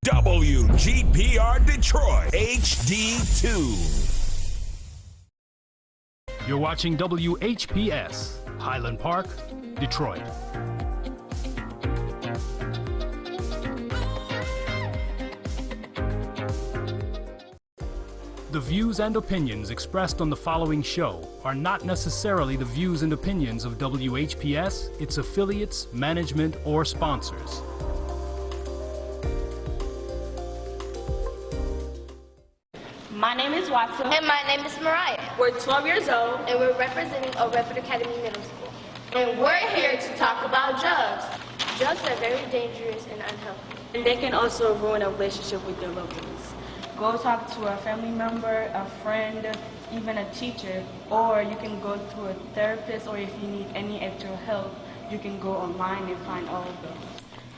WGPR Detroit HD2. You're watching WHPS, Highland Park, Detroit. The views and opinions expressed on the following show are not necessarily the views and opinions of WHPS, its affiliates, management, or sponsors. My name is Watson. And my name is Mariah. We're 12 years old. And we're representing Old Redford Academy Middle School. And we're here to talk about drugs. Drugs are very dangerous and unhealthy. And they can also ruin a relationship with your loved ones. Go talk to a family member, a friend, even a teacher, or you can go to a therapist, or if you need any extra help, you can go online and find all of those.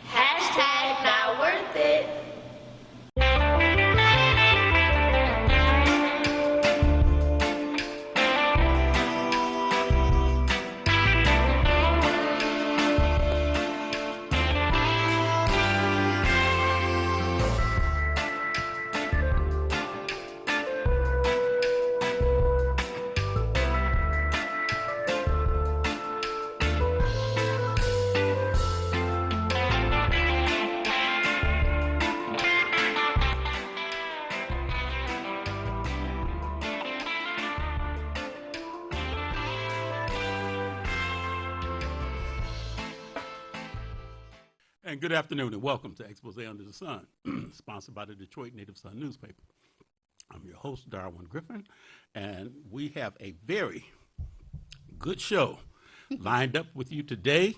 Hashtag not worth it. And good afternoon and welcome to Expose Under the Sun, sponsored by the Detroit Native Sun newspaper. I'm your host, Darwin Griffin, and we have a very good show lined up with you today.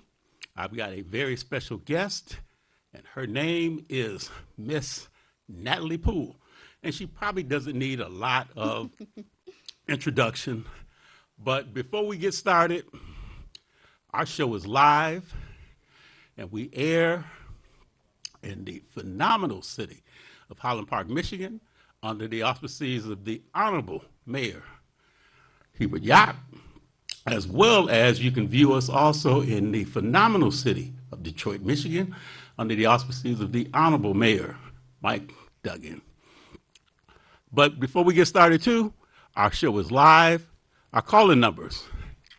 I've got a very special guest, and her name is Miss Natalie Poole. And she probably doesn't need a lot of introduction, but before we get started, our show is live. And we air in the phenomenal city of Highland Park, Michigan, under the auspices of the Honorable Mayor Hubert Yacht, as well as you can view us also in the phenomenal city of Detroit, Michigan, under the auspices of the Honorable Mayor Mike Duggan. But before we get started, too, our show is live. Our call-in numbers,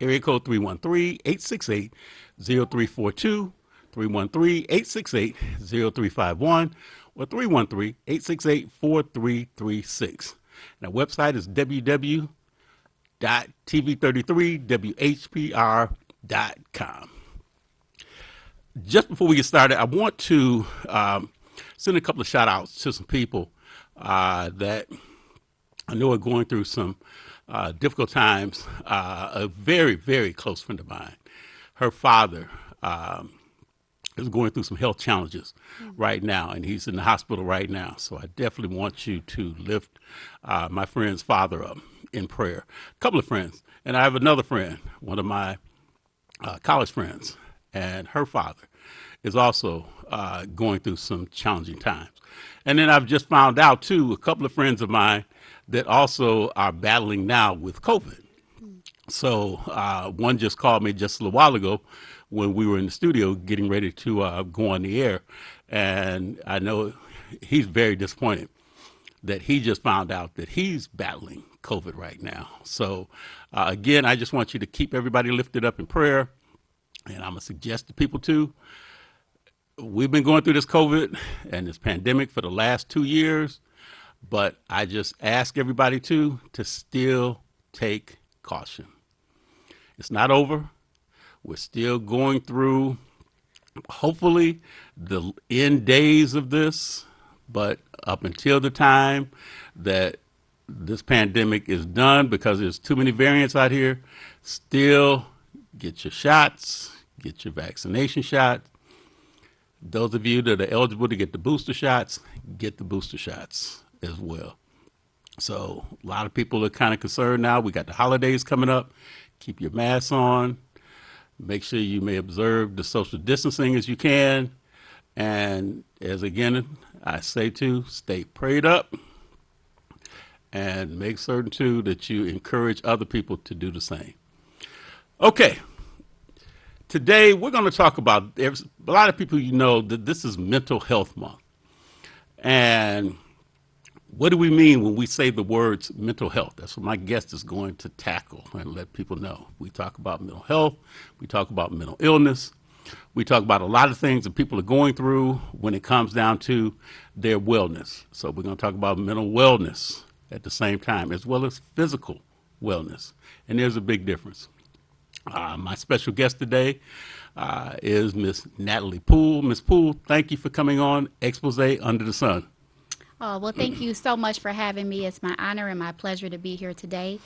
area code 313-868-0342, 313-868-0351, or 313-868-4336. And our website is www.tv33whpr.com. Just before we get started, I want to send a couple of shout outs to some people that I know are going through some difficult times. A very, very close friend of mine, her father, is going through some health challenges right now, and he's in the hospital right now. So I definitely want you to lift my friend's father up in prayer. A couple of friends, and I have another friend, one of my college friends, and her father is also going through some challenging times. And then I've just found out, too, a couple of friends of mine that also are battling now with COVID. So one just called me just a little while ago when we were in the studio getting ready to go on the air. And I know he's very disappointed that he just found out that he's battling COVID right now. So again, I just want you to keep everybody lifted up in prayer. And I'm going to suggest to people too, we've been going through this COVID and this pandemic for the last 2 years, but I just ask everybody to still take caution. It's not over. We're still going through, hopefully, the end days of this, but up until the time that this pandemic is done, because there's too many variants out here, still get your shots, get your vaccination shots. Those of you that are eligible to get the booster shots, get the booster shots as well. So a lot of people are kind of concerned now. We got the holidays coming up. Keep your masks on. Make sure you may observe the social distancing as you can. And as again, I say too, stay prayed up and make certain too that you encourage other people to do the same. Okay. Today we're going to talk about, a lot of people, you know, that this is Mental Health Month. And what do we mean when we say the words mental health? That's what my guest is going to tackle and let people know. We talk about mental health. We talk about mental illness. We talk about a lot of things that people are going through when it comes down to their wellness. So we're going to talk about mental wellness at the same time, as well as physical wellness. And there's a big difference. My special guest today is Miss Natalie Poole. Miss Poole, thank you for coming on Expose Under the Sun. Oh, well, thank you so much for having me. It's my honor and my pleasure to be here today.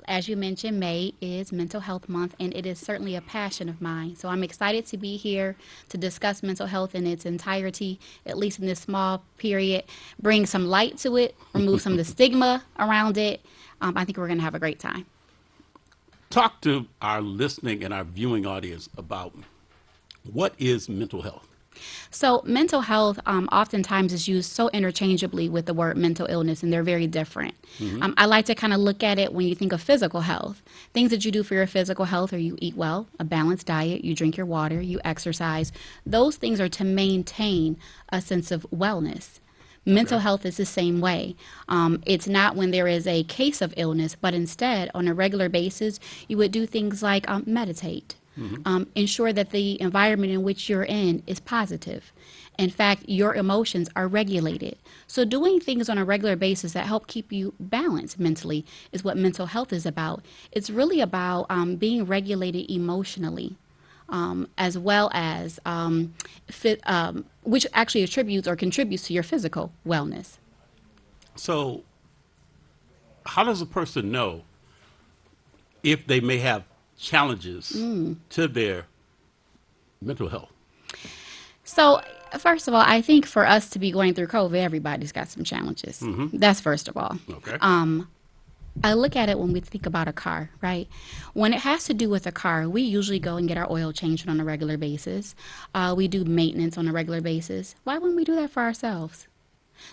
As you mentioned, May is Mental Health Month, and it is certainly a passion of mine. So I'm excited to be here to discuss mental health in its entirety, at least in this small period, bring some light to it, remove some of the stigma around it. I think we're going to have a great time. Talk to our listening and our viewing audience about what is mental health. So mental health oftentimes is used so interchangeably with the word mental illness, and they're very different. I like to kind of look at it when you think of physical health. Things that you do for your physical health are you eat well, a balanced diet, you drink your water, you exercise. Those things are to maintain a sense of wellness. Mental health is the same way. It's not when there is a case of illness, but instead, on a regular basis, you would do things like meditate. Ensure that the environment in which you're in is positive. In fact, your emotions are regulated. So doing things on a regular basis that help keep you balanced mentally is what mental health is about. It's really about being regulated emotionally, as well as which actually attributes or contributes to your physical wellness. So how does a person know if they may have challenges to their mental health? So first of all, I think for us to be going through COVID, everybody's got some challenges. That's first of all. Okay. I look at it when we think about a car, right? When it has to do with a car, we usually go and get our oil changed on a regular basis. We do maintenance on a regular basis. Why wouldn't we do that for ourselves?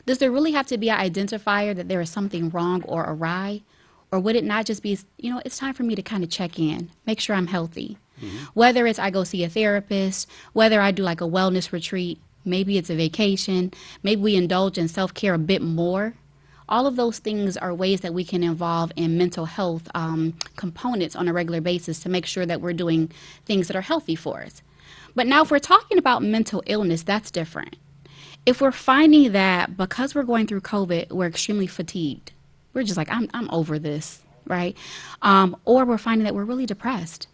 Does there really have to be an identifier that there is something wrong or awry? Or would it not just be, it's time for me to kind of check in, make sure I'm healthy? Whether it's I go see a therapist, whether I do like a wellness retreat, maybe it's a vacation, maybe we indulge in self-care a bit more. All of those things are ways that we can involve in mental health components on a regular basis to make sure that we're doing things that are healthy for us. But now if we're talking about mental illness, that's different. If we're finding that because we're going through COVID, we're extremely fatigued, we're just like, I'm over this, right? Or we're finding that we're really depressed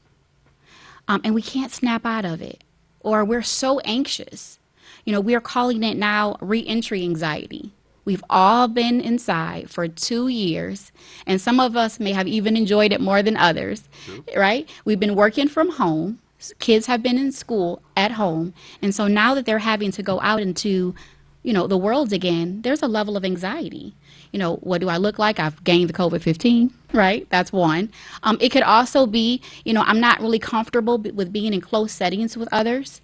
and we can't snap out of it. Or we're so anxious. We are calling it now re-entry anxiety. We've all been inside for 2 years, and some of us may have even enjoyed it more than others, right? We've been working from home. Kids have been in school at home. And so now that they're having to go out into the world again, there's a level of anxiety. What do I look like? I've gained the COVID-19, right? That's one. It could also be, I'm not really comfortable with being in close settings with others.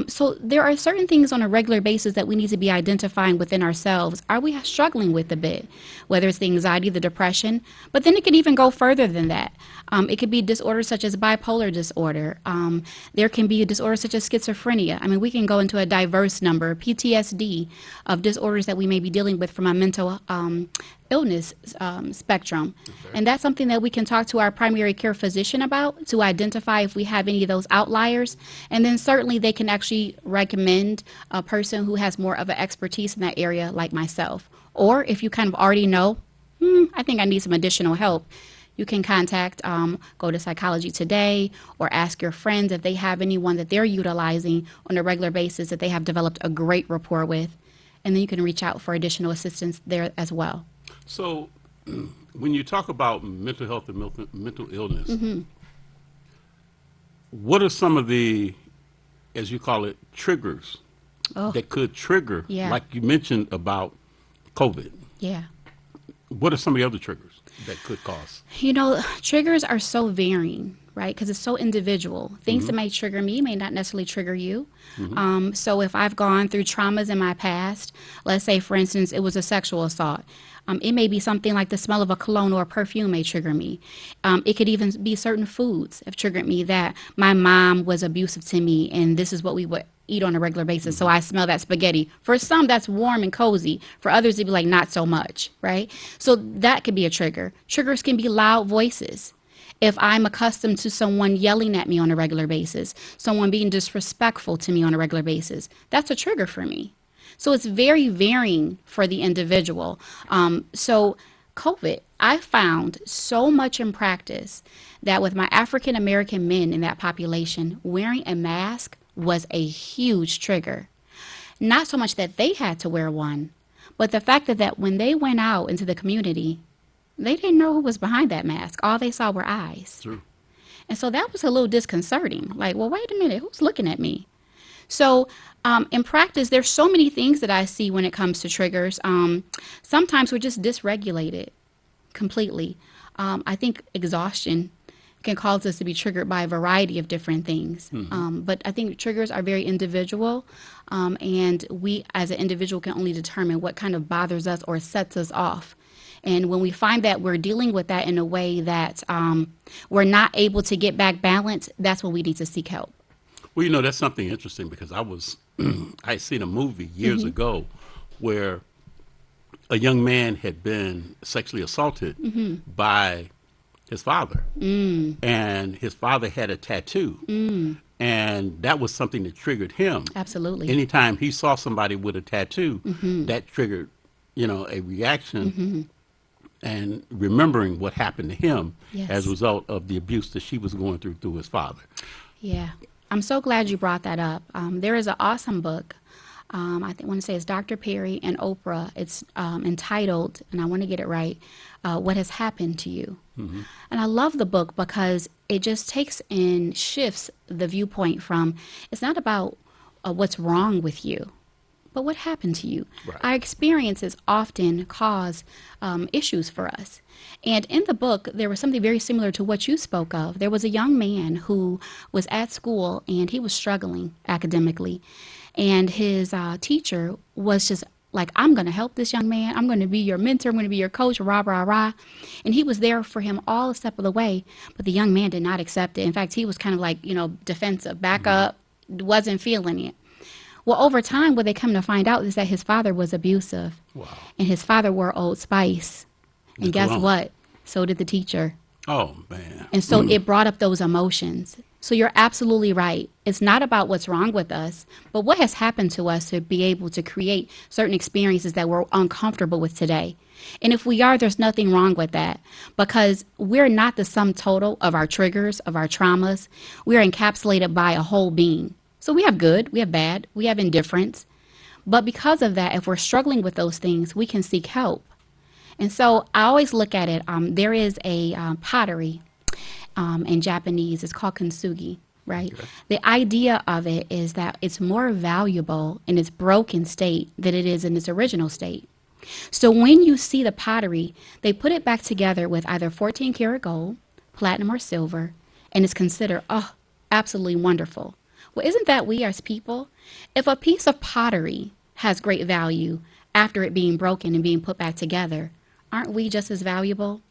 So there are certain things on a regular basis that we need to be identifying within ourselves. Are we struggling with a bit? Whether it's the anxiety, the depression, but then it can even go further than that. It could be disorders such as bipolar disorder. There can be a disorder such as schizophrenia. I mean, we can go into a diverse number, PTSD, of disorders that we may be dealing with from a mental illness spectrum. And that's something that we can talk to our primary care physician about to identify if we have any of those outliers. And then certainly they can actually recommend a person who has more of an expertise in that area like myself. Or if you kind of already know, I think I need some additional help, you can contact, go to Psychology Today, or ask your friends if they have anyone that they're utilizing on a regular basis that they have developed a great rapport with. And then you can reach out for additional assistance there as well. So when you talk about mental health and mental illness, what are some of the, as you call it, triggers that could trigger, like you mentioned about COVID? Yeah. What are some of the other triggers that could cause? Triggers are so varying, right? Because it's so individual. Things that may trigger me may not necessarily trigger you. So if I've gone through traumas in my past, let's say, for instance, it was a sexual assault. It may be something like the smell of a cologne or a perfume may trigger me. It could even be certain foods have triggered me, that my mom was abusive to me and this is what we would eat on a regular basis. So I smell that spaghetti. For some, that's warm and cozy. For others, it'd be like not so much, right? So that could be a trigger. Triggers can be loud voices. If I'm accustomed to someone yelling at me on a regular basis, someone being disrespectful to me on a regular basis, that's a trigger for me. So it's very varying for the individual. So COVID, I found so much in practice that with my African American men in that population, wearing a mask was a huge trigger. Not so much that they had to wear one, but the fact that when they went out into the community, they didn't know who was behind that mask. All they saw were eyes. True. And so that was a little disconcerting. Like, well, wait a minute, who's looking at me? So in practice, there's so many things that I see when it comes to triggers. Sometimes we're just dysregulated completely. I think exhaustion can cause us to be triggered by a variety of different things. But I think triggers are very individual, and we as an individual can only determine what kind of bothers us or sets us off. And when we find that we're dealing with that in a way that we're not able to get back balance, that's when we need to seek help. Well, you know, that's something interesting because I seen a movie years ago where a young man had been sexually assaulted by his father. And his father had a tattoo. And that was something that triggered him. Absolutely. Anytime he saw somebody with a tattoo, that triggered, you know, a reaction. And remembering what happened to him as a result of the abuse that she was going through his father. Yeah. I'm so glad you brought that up. There is an awesome book. I want to say it's Dr. Perry and Oprah. It's entitled, and I want to get it right, What Has Happened to You. And I love the book because it just takes and shifts the viewpoint from, it's not about what's wrong with you, but what happened to you. Right. Our experiences often cause issues for us. And in the book, there was something very similar to what you spoke of. There was a young man who was at school and he was struggling academically. And his teacher was just like, I'm going to help this young man. I'm going to be your mentor. I'm going to be your coach, rah, rah, rah. And he was there for him all the step of the way. But the young man did not accept it. In fact, he was kind of like, defensive, back up, wasn't feeling it. Well, over time, what they come to find out is that his father was abusive. Wow. And his father wore Old Spice. And guess what? So did the teacher. Oh, man. And so it brought up those emotions. So you're absolutely right. It's not about what's wrong with us, but what has happened to us to be able to create certain experiences that we're uncomfortable with today. And if we are, there's nothing wrong with that because we're not the sum total of our triggers, of our traumas. We're encapsulated by a whole being. So we have good, we have bad, we have indifference. But because of that, if we're struggling with those things, we can seek help. And so I always look at it, there is a pottery in Japanese, it's called kintsugi, right? Okay. The idea of it is that it's more valuable in its broken state than it is in its original state. So when you see the pottery, they put it back together with either 14 karat gold, platinum, or silver, and it's considered, absolutely wonderful. Well, isn't that we as people? If a piece of pottery has great value after it being broken and being put back together, aren't we just as valuable?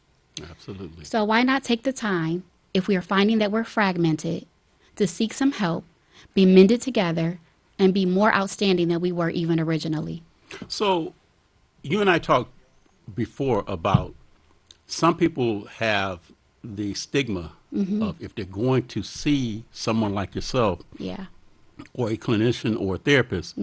Absolutely. So why not take the time, if we are finding that we're fragmented, to seek some help, be mended together, and be more outstanding than we were even originally? So you and I talked before about some people have the stigma of if they're going to see someone like yourself or a clinician or a therapist,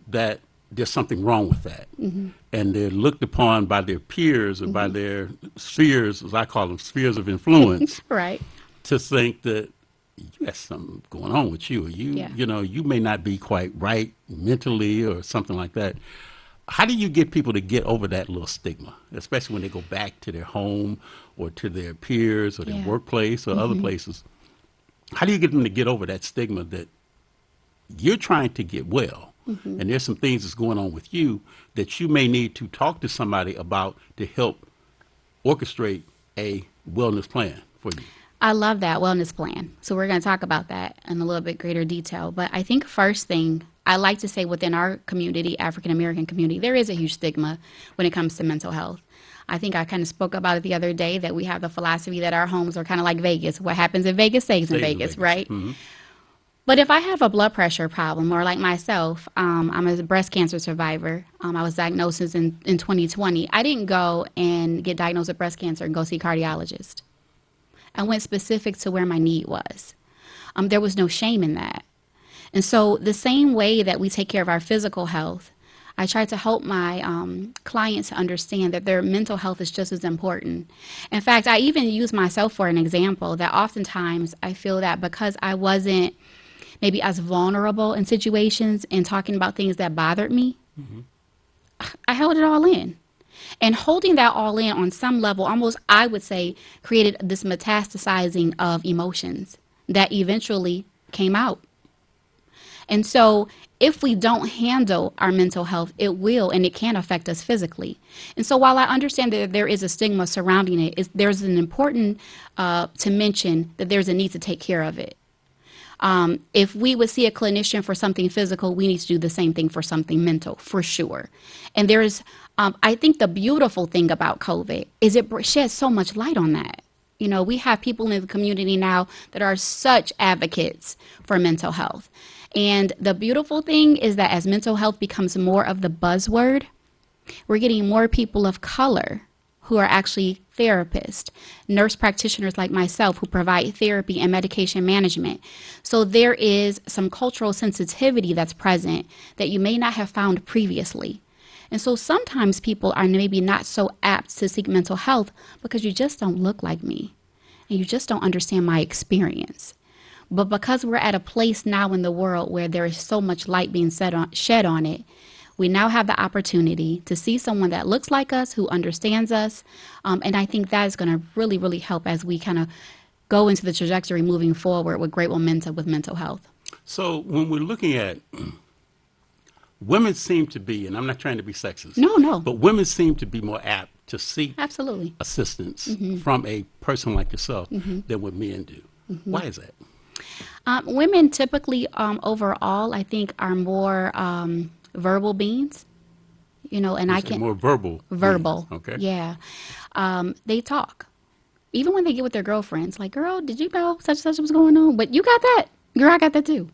that there's something wrong with that. And they're looked upon by their peers and by their spheres, as I call them, spheres of influence, right, to think that you have something going on with you, or you may not be quite right mentally or something like that. How do you get people to get over that little stigma, especially when they go back to their home or to their peers or their workplace or other places? How do you get them to get over that stigma that you're trying to get well and there's some things that's going on with you that you may need to talk to somebody about to help orchestrate a wellness plan for you? I love that wellness plan. So we're going to talk about that in a little bit greater detail. But I think first thing, I like to say within our community, African American community, there is a huge stigma when it comes to mental health. I think I kind of spoke about it the other day that we have the philosophy that our homes are kind of like Vegas. What happens in Vegas stays in Vegas, right? But if I have a blood pressure problem, or like myself, I'm a breast cancer survivor. I was diagnosed in 2020. I didn't go and get diagnosed with breast cancer and go see a cardiologist. I went specific to where my need was. There was no shame in that. And so the same way that we take care of our physical health, I try to help my clients to understand that their mental health is just as important. In fact, I even use myself for an example that oftentimes I feel that because I wasn't maybe as vulnerable in situations and talking about things that bothered me, I held it all in. And holding that all in on some level, almost, I would say, created this metastasizing of emotions that eventually came out. And so if we don't handle our mental health, it will and it can affect us physically. And so while I understand that there is a stigma surrounding it, there's an important to mention that there's a need to take care of it. If we would see a clinician for something physical, we need to do the same thing for something mental, for sure. And there's, I think the beautiful thing about COVID is it sheds so much light on that. You know, we have people in the community now that are such advocates for mental health. And the beautiful thing is that as mental health becomes more of the buzzword, we're getting more people of color who are actually therapists, nurse practitioners like myself who provide therapy and medication management. So there is some cultural sensitivity that's present that you may not have found previously. And so sometimes people are maybe not so apt to seek mental health because you just don't look like me and you just don't understand my experience. But because we're at a place now in the world where there is so much light being shed on it, we now have the opportunity to see someone that looks like us, who understands us. And I think that is going to really, really help as we kind of go into the trajectory moving forward with great momentum with mental health. So when we're looking at women seem to be, and I'm not trying to be sexist. No. But women seem to be more apt to seek Absolutely. assistance from a person like yourself than what men do. Why is that? Women typically, overall, I think, are more verbal beings, you know, and I can more verbal. verbal. Beings. Okay. Yeah. They talk. Even when they get with their girlfriends, like, girl, did you know such and such was going on? But you got that. Girl, I got that too.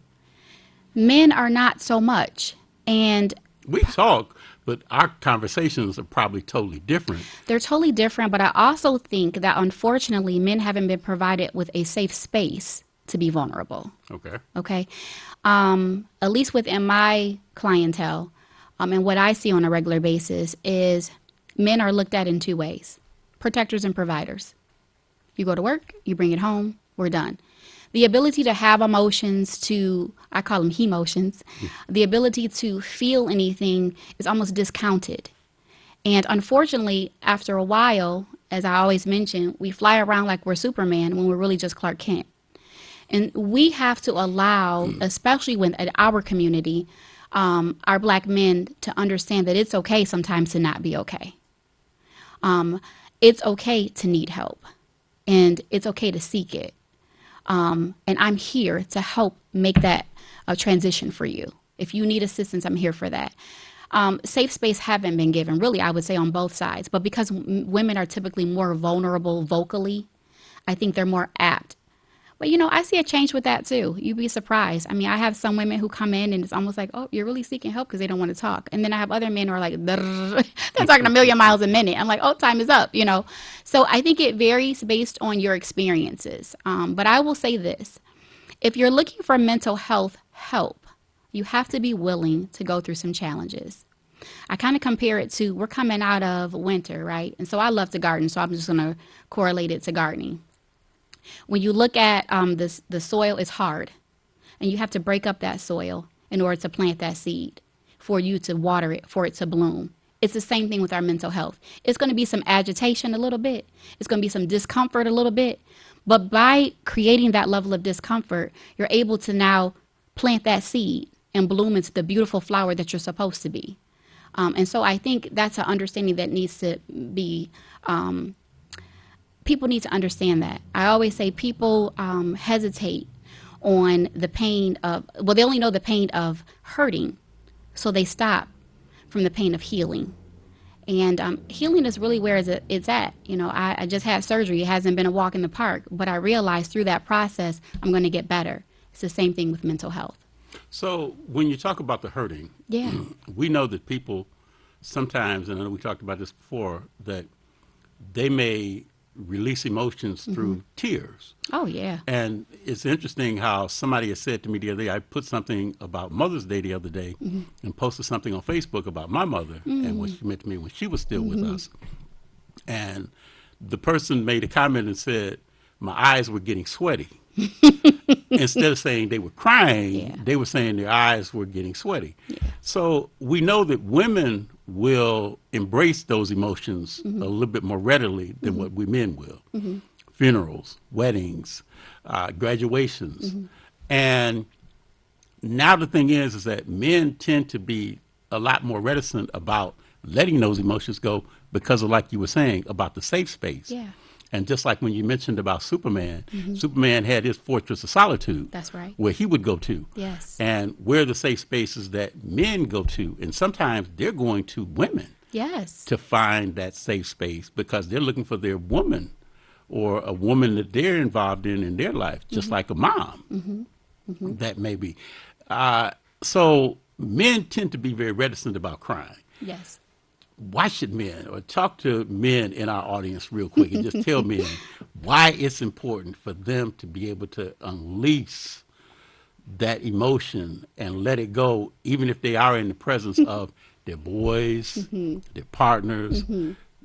Men are not so much. And We talk, but our conversations are probably totally different. they're totally different. But I also think that unfortunately, men haven't been provided with a safe space to be vulnerable. Okay. Okay. At least within my clientele, and what I see on a regular basis is men are looked at in two ways: protectors and providers. You go to work, you bring it home, we're done. The ability to have emotions, I call them he-motions, the ability to feel anything is almost discounted. And unfortunately, after a while, as I always mention, we fly around like we're Superman when we're really just Clark Kent. And we have to allow, especially in our community, our Black men to understand that it's okay sometimes to not be okay. It's okay to need help, and it's okay to seek it. And I'm here to help make that a transition for you. If you need assistance, I'm here for that. Safe space haven't been given, really, I would say, on both sides. But because women are typically more vulnerable vocally, I think they're more apt. But, you know, I see a change with that, too. You'd be surprised. I mean, I have some women who come in and it's almost like, oh, you're really seeking help because they don't want to talk. And then I have other men who are like, they're talking a million miles a minute. I'm like, oh, time is up, you know. So I think it varies based on your experiences. But I will say this. If you're looking for mental health help, you have to be willing to go through some challenges. I kind of compare it to, we're coming out of winter, right? And so I love to garden, so I'm just going to correlate it to gardening. When you look at the soil is hard, and you have to break up that soil in order to plant that seed, for you to water it, for it to bloom. It's the same thing with our mental health. It's going to be some agitation a little bit. It's going to be some discomfort a little bit. But by creating that level of discomfort, you're able to now plant that seed and bloom into the beautiful flower that you're supposed to be. And so I think that's an understanding that needs to be people need to understand that. I always say people hesitate on the pain of, well, they only know the pain of hurting, so they stop from the pain of healing. And healing is really where it's at. You know, I just had surgery. It hasn't been a walk in the park, but I realized through that process, I'm going to get better. It's the same thing with mental health. So when you talk about the hurting, Yeah. we know that people sometimes, and I know we talked about this before, that they may release emotions through tears. Oh, yeah. And it's interesting how somebody has said to me the other day, I put something about Mother's Day the other day and posted something on Facebook about my mother and what she meant to me when she was still with us. And the person made a comment and said, my eyes were getting sweaty. Instead of saying they were crying, they were saying their eyes were getting sweaty. So we know that women will embrace those emotions a little bit more readily than what we men will. Funerals, weddings, graduations. And now the thing is that men tend to be a lot more reticent about letting those emotions go because of, like you were saying, about the safe space. Yeah. And just like when you mentioned about Superman, Superman had his fortress of solitude. That's right. Where he would go to. Yes. And where the safe spaces that men go to. And sometimes they're going to women Yes. to find that safe space because they're looking for their woman or a woman that they're involved in their life, just like a mom. That may be. So men tend to be very reticent about crying. Yes. Why should men, or talk to men in our audience real quick and just tell men why it's important for them to be able to unleash that emotion and let it go, even if they are in the presence of their boys, their partners,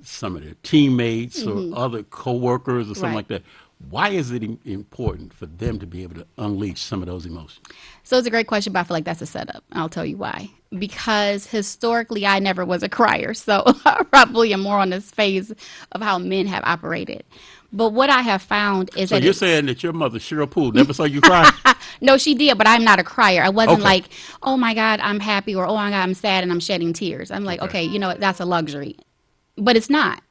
some of their teammates or other coworkers or something Right. like that. Why is it important for them to be able to unleash some of those emotions? So it's a great question, but I feel like that's a setup. I'll tell you why. Because historically, I never was a crier. So I probably am more on this phase of how men have operated. But what I have found is So that you're saying that your mother, Cheryl Poole, never saw you cry? no, she did, but I'm not a crier. I wasn't Okay. like, oh my God, I'm happy, or oh my God, I'm sad and I'm shedding tears. I'm like, Okay. okay, you know what, that's a luxury. But it's not.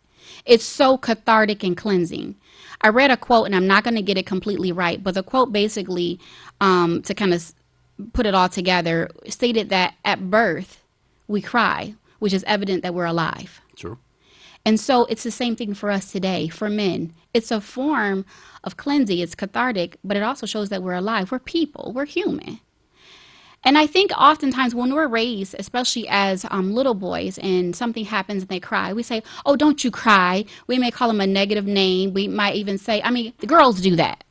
It's so cathartic and cleansing. I read a quote, and I'm not going to get it completely right, but the quote basically, to kind of put it all together, stated that at birth, we cry, which is evident that we're alive. Sure. And so it's the same thing for us today, for men. It's a form of cleansing, it's cathartic, but it also shows that we're alive. We're people, we're human. And I think oftentimes when we're raised, especially as little boys, and something happens and they cry, we say, oh, don't you cry. We may call them a negative name. We might even say, I mean, the girls do that.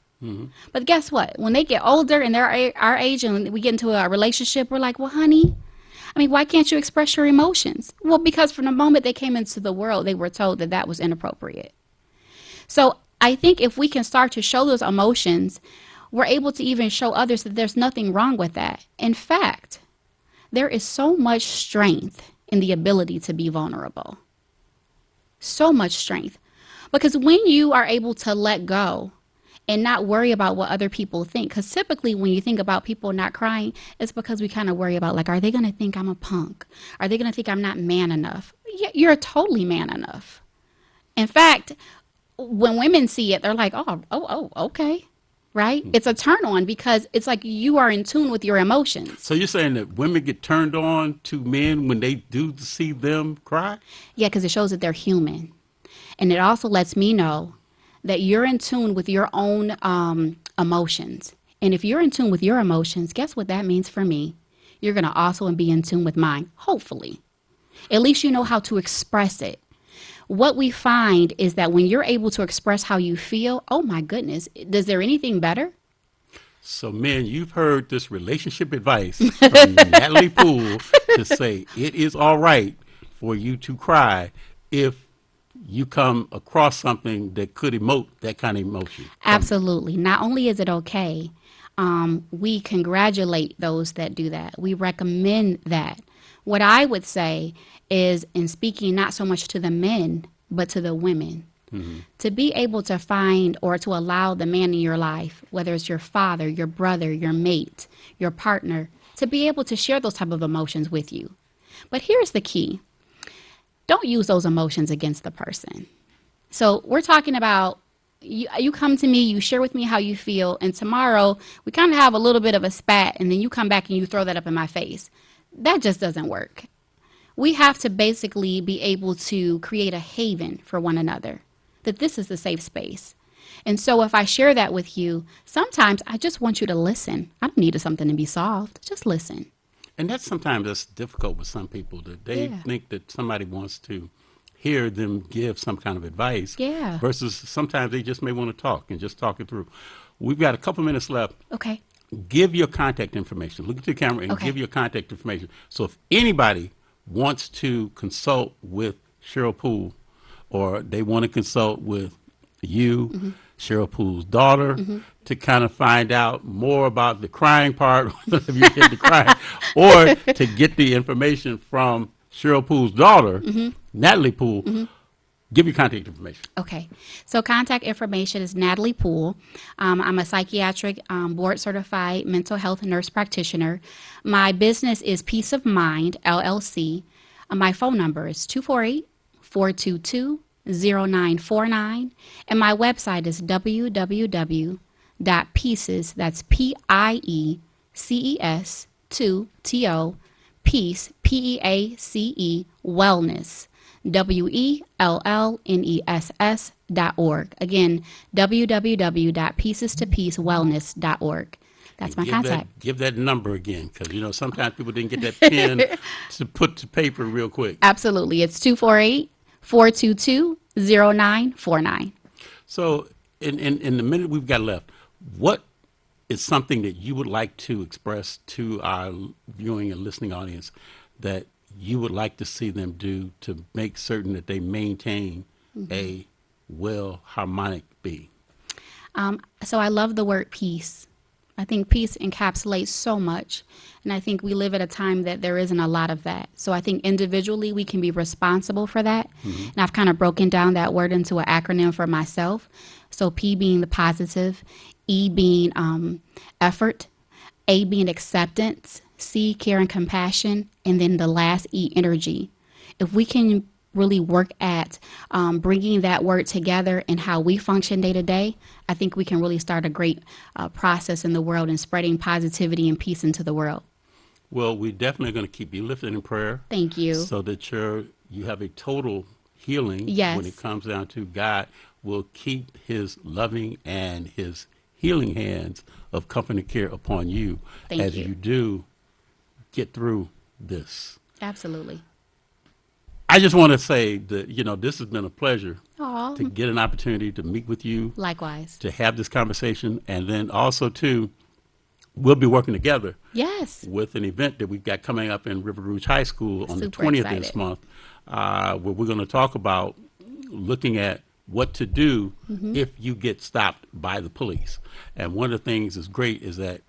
But guess what? When they get older and they're our age and we get into a relationship, we're like, well, honey, I mean, why can't you express your emotions? Well, because from the moment they came into the world, they were told that that was inappropriate. So I think if we can start to show those emotions, we're able to even show others that there's nothing wrong with that. In fact, there is so much strength in the ability to be vulnerable. So much strength. Because when you are able to let go and not worry about what other people think, because typically when you think about people not crying, it's because we kind of worry about, like, are they going to think I'm a punk? Are they going to think I'm not man enough? Yeah, you're totally man enough. In fact, when women see it, they're like, oh, okay. Right? It's a turn on because it's like you are in tune with your emotions. So you're saying that women get turned on to men when they do see them cry? Yeah, because it shows that they're human. And it also lets me know that you're in tune with your own emotions. And if you're in tune with your emotions, guess what that means for me? You're going to also be in tune with mine, hopefully. At least you know how to express it. What we find is that when you're able to express how you feel, oh my goodness, is there anything better? So, men, you've heard this relationship advice from Natalie Poole to say it is all right for you to cry if you come across something that could emote that kind of emotion. Absolutely. Not only is it okay, we congratulate those that do that. We recommend that. What I would say is, in speaking not so much to the men, but to the women, to be able to find or to allow the man in your life, whether it's your father, your brother, your mate, your partner, to be able to share those type of emotions with you. But here's the key. Don't use those emotions against the person. So we're talking about you come to me, you share with me how you feel, and tomorrow we kind of have a little bit of a spat, and then you come back and you throw that up in my face. That just doesn't work. We have to basically be able to create a haven for one another, that this is the safe space. And so if I share that with you, sometimes I just want you to listen. I don't need something to be solved. Just listen. And that's difficult with some people, that they Yeah. think that somebody wants to hear them give some kind of advice. Yeah. Versus sometimes they just may want to talk and just talk it through. We've got a couple minutes left. Okay. Give your contact information. Look at the camera and Okay. give your contact information. So if anybody wants to consult with Cheryl Poole, or they want to consult with you, Cheryl Poole's daughter, to kind of find out more about the crying part, if you get the crying, or to get the information from Cheryl Poole's daughter, Natalie Poole, give your contact information. Okay. So contact information is Natalie Poole. I'm a psychiatric board certified mental health nurse practitioner. My business is Peace of Mind, LLC. My phone number is 248-422-0949. And my website is www.pieces, that's PIECES, 2TO, peace, PEACE, wellness, WELLNESS.org. Again, www.piecestopeacewellness.org. That's my contact. Give that number again, because sometimes people didn't get that pen to put to paper real quick. Absolutely. It's 248-422-0949. So in the minute we've got left, what is something that you would like to express to our viewing and listening audience that you would like to see them do to make certain that they maintain a well harmonic being? So I love the word peace. I think peace encapsulates so much. And I think we live at a time that there isn't a lot of that. So I think individually we can be responsible for that. And I've kind of broken down that word into an acronym for myself. So P being the positive, E being effort, A being acceptance, C, care and compassion, and then the last E, energy. If we can really work at bringing that word together and how we function day to day, I think we can really start a great process in the world and spreading positivity and peace into the world. Well, we're definitely going to keep you lifted in prayer. Thank you. So that you have a total healing. Yes. When it comes down to God will keep his loving and his healing hands of comfort and care upon you as you do get through this. Absolutely. I just want to say that, this has been a pleasure Aw. to get an opportunity to meet with you, Likewise. to have this conversation, and then also, too, we'll be working together Yes. with an event that we've got coming up in River Rouge High School on the Super 20th excited. of this month, where we're going to talk about looking at what to do if you get stopped by the police. And one of the things that's great is that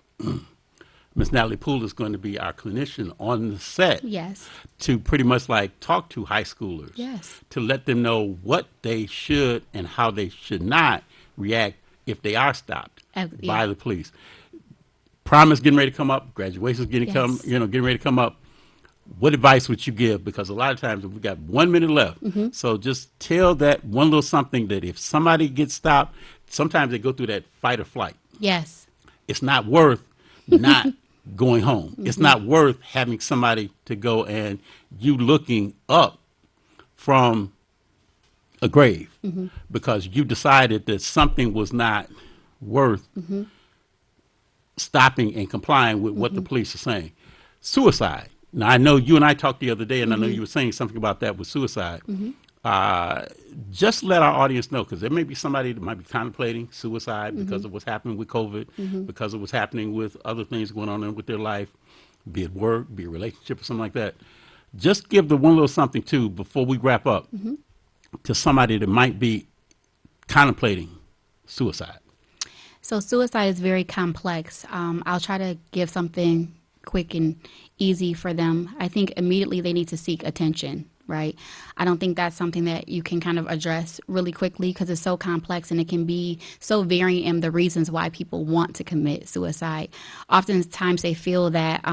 Miss Natalie Poole is going to be our clinician on the set. Yes. To pretty much talk to high schoolers. Yes. To let them know what they should and how they should not react if they are stopped by the police. Prom is getting ready to come up. Graduation is getting ready to come up. What advice would you give? Because a lot of times we've got 1 minute left. So just tell that one little something that if somebody gets stopped, sometimes they go through that fight or flight. Yes. It's not worth not going home. It's not worth having somebody to go and you looking up from a grave because you decided that something was not worth stopping and complying with what the police are saying. Suicide. Now, I know you and I talked the other day, and I know you were saying something about that with suicide. Just let our audience know, because there may be somebody that might be contemplating suicide because of what's happening with COVID, because of what's happening with other things going on with their life, be it work, be it a relationship or something like that. Just give the one little something, too, before we wrap up, to somebody that might be contemplating suicide. So suicide is very complex. I'll try to give something quick and easy for them. I think immediately they need to seek attention, right? I don't think that's something that you can kind of address really quickly because it's so complex and it can be so varying in the reasons why people want to commit suicide. Oftentimes they feel that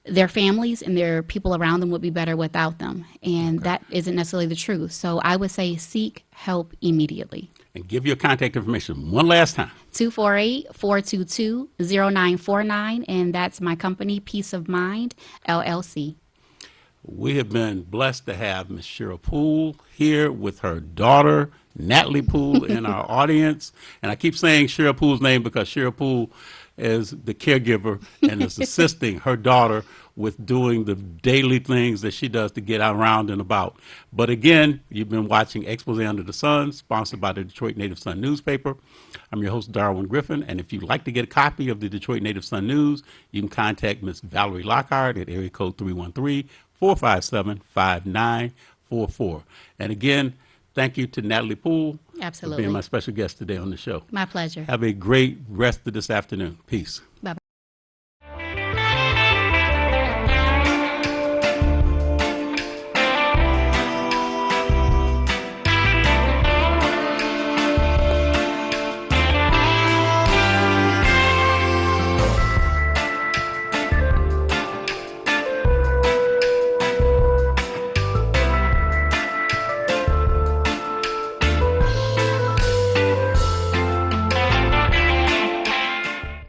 their families and their people around them would be better without them. And that isn't necessarily the truth. So I would say seek help immediately. And give your contact information one last time. 248-422-0949. And that's my company, Peace of Mind, LLC. We have been blessed to have Ms. Cheryl Poole here with her daughter, Natalie Poole in our audience. And I keep saying Cheryl Poole's name because Cheryl Poole is the caregiver and is assisting her daughter with doing the daily things that she does to get around and about. But again, you've been watching Expose Under the Sun, sponsored by the Detroit Native Sun newspaper. I'm your host, Darwin Griffin, and if you'd like to get a copy of the Detroit Native Sun News, you can contact Miss Valerie Lockhart at area code 313-457-5944. And again, thank you to Natalie Poole for Absolutely. being my special guest today on the show. My pleasure. Have a great rest of this afternoon. Peace.